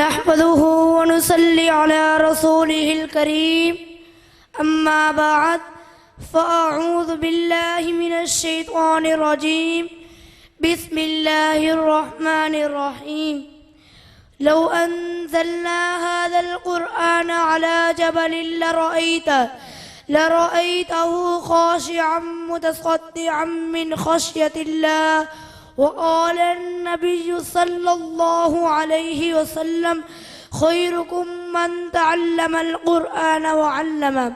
नहमदुहु व नुसल्ली अला रसूलिहिल करीम अम्मा बाद फ़अऊज़ु बिल्लाहि मिनश शैतानिर रजीम बिस्मिल्लाहिर रहमानिर रहीम लौ अंज़लना हाज़ल क़ुरआन अला जबलिन लरअयतहु ख़ाशिअन मुतसद्दिअन मिन ख़श्यतिल्लाह वक़ाल अन्नबिय्यु सल्लल्लाहु अलैहि वसल्लम खैरुकुम मन तअल्लमल क़ुरआन व अल्लमह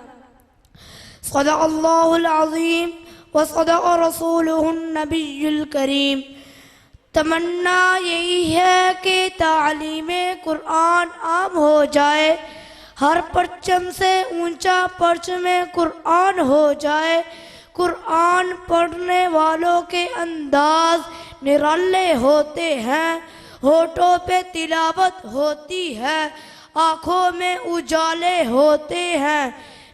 सदक़ल्लाहुल अज़ीम व सदक़ रसूलुहुन नबियुल करीम। तमन्ना यही है कि तालीमे कुरान आम हो जाए, हर परचम से ऊंचा परचम कुरान हो जाए। कुरान पढ़ने वालों के अंदाज निराले होते हैं, होठों पे तिलावत होती है, आँखों में उजाले होते हैं।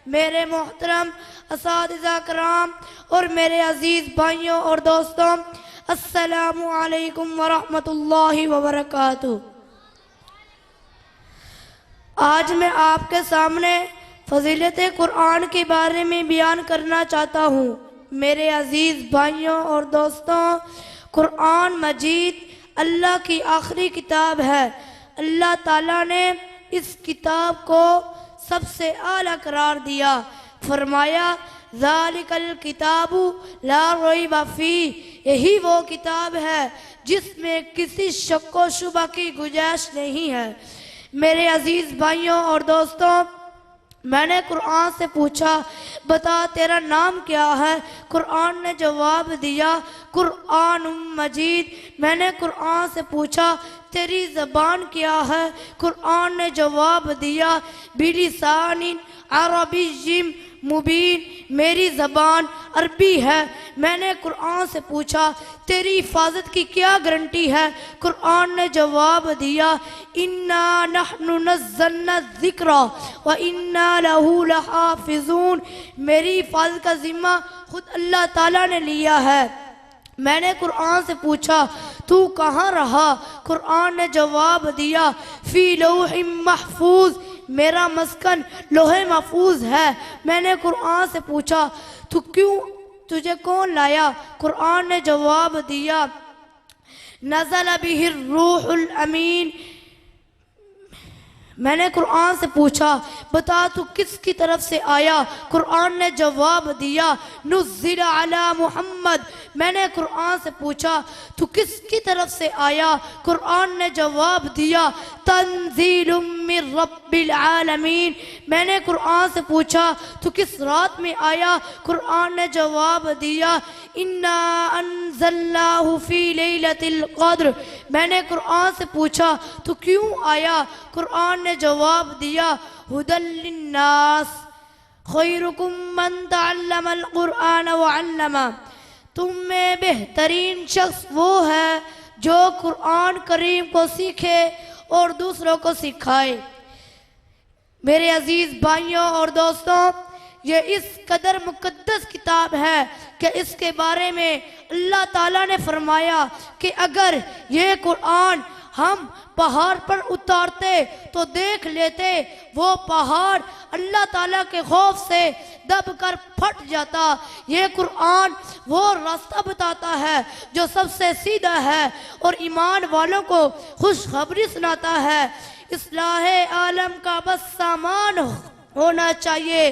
मेरे मोहतरम असातिज़ा कराम और मेरे अजीज़ भाइयों और दोस्तों, अस्सलामु अलैकुम व रहमतुल्लाहि व बरकातुहू। आज मैं आपके सामने फ़ज़ीलत कुरान के बारे में बयान करना चाहता हूँ। मेरे अजीज़ भाइयों और दोस्तों, कुरान मजीद अल्लाह की आखिरी किताब है। अल्लाह ताला ने इस किताब को सबसे आला करार दिया, फरमाया ज़ालिकल किताबु ला रैब फी, यही वो किताब है जिसमें किसी शक व शुबा की गुंजाइश नहीं है। मेरे अजीज़ भाइयों और दोस्तों, मैंने कुरान से पूछा, बता तेरा नाम क्या है? कुरान ने जवाब दिया, कुरान मजीद। मैंने कुरान से पूछा, तेरी ज़बान क्या है? कुरान ने जवाब दिया, बिलिसानिन अरबिय्यिम मुबीन, मेरी ज़बान अरबी है। मैंने कुरान से पूछा, तेरी हिफाजत की क्या गारंटी है? कुरान ने जवाब दिया, इन्ना नहनु नज़्ज़लना ज़िक्रा व इन्ना लहू लहाफ़िज़ून, मेरी हिफाजत का जिम्मा खुद अल्लाह ताला ने लिया है। मैंने कुरान से पूछा, तू कहाँ रहा? कुरान ने जवाब दिया, फ़ी लौहिम महफूज, मेरा मस्कन लोहे महफूज है। मैंने कुरान से पूछा, तुझे कौन लाया? कुरान ने जवाब दिया, नज़ल बिहिर रूहुल अमीन। मैंने कुरान से पूछा, बता तू किसकी तरफ से आया? कुरान ने जवाब दिया, नुज़्ज़िला अला मुहम्मद। मैंने कुरान से पूछा, तू किसकी तरफ से आया? कुरान ने जवाब दिया, तंज़ीलुम मिर रब्बिल आलमीन। मैंने कुरान से पूछा, तू किस रात में आया? कुरान ने जवाब दिया, इन्ना अंज़लनाहु फ़ी लैलतिल क़द्र। मैंने कुरान से पूछा, तू क्यों आया? कुरान ने जवाब दिया, हुदल लिन्नास खैरुकुम मन तअल्लमल क़ुरआन व अल्लमह, तुम में बेहतरीन शख्स वो है जो कुरान करीम को सीखे और दूसरों को सिखाए। मेरे अजीज़ भाइयों और दोस्तों, ये इस कदर मुक़द्दस किताब है कि इसके बारे में अल्लाह ताला ने फरमाया कि अगर ये कुरान हम पहाड़ पर उतारते तो देख लेते वो पहाड़ अल्लाह ताला के खौफ से दब कर फट जाता। ये कुरान वो रास्ता बताता है जो सबसे सीधा है और ईमान वालों को खुशखबरी सुनाता है। इस्लाहे आलम का बस सामान होना चाहिए,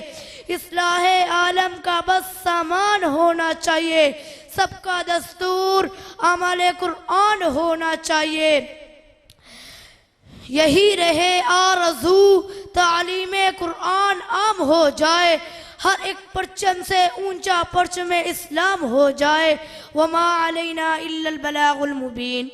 इस्लाहे आलम का बस सामान होना चाहिए, सबका दस्तूर अमल कुरान होना चाहिए। यही रहे आरज़ू, तालीमे कुरान आम हो जाए, हर एक परचम से ऊंचा परचम इस्लाम हो जाए। वमा अलैना इल्लल बलागुल मुबीन।